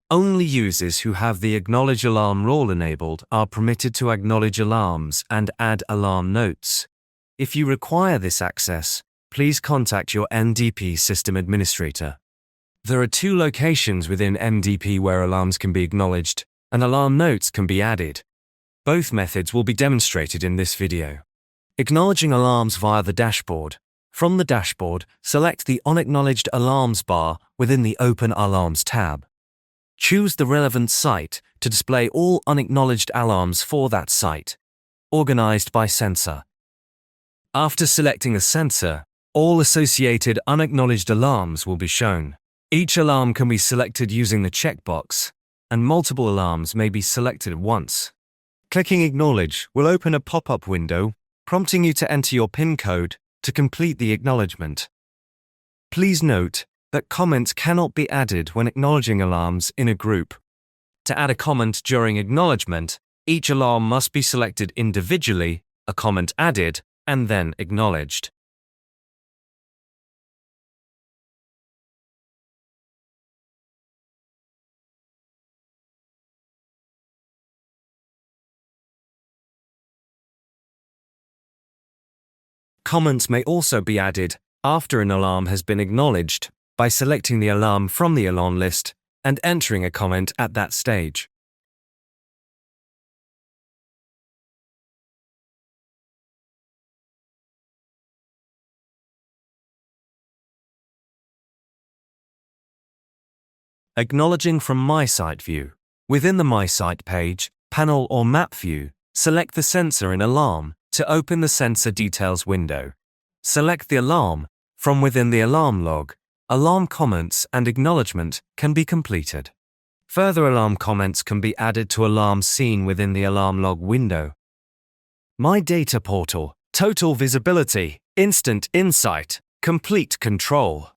Only users who have the Acknowledge Alarm rule enabled are permitted to acknowledge alarms and add alarm notes. If you require this access, please contact your MDP system administrator. There are 2 locations within MDP where alarms can be acknowledged and alarm notes can be added. Both methods will be demonstrated in this video. Acknowledging alarms via the dashboard. From the dashboard, select the Unacknowledged Alarms bar within the Open Alarms tab. Choose the relevant site to display all unacknowledged alarms for that site, organized by sensor. After selecting a sensor, all associated unacknowledged alarms will be shown. Each alarm can be selected using the checkbox, and multiple alarms may be selected at once. Clicking Acknowledge will open a pop-up window, prompting you to enter your PIN code to complete the acknowledgement. Please note that comments cannot be added when acknowledging alarms in a group. To add a comment during acknowledgement, each alarm must be selected individually, a comment added, and then acknowledged. Comments may also be added after an alarm has been acknowledged by selecting the alarm from the alarm list and entering a comment at that stage. Acknowledging from My Site view. Within the My Site page, panel or map view, select the sensor in alarm to open the sensor details window. Select the alarm from within the alarm log. Alarm comments and acknowledgement can be completed. Further alarm comments can be added to alarms seen within the alarm log window. MyDataPortal. Total visibility, instant insight, complete control.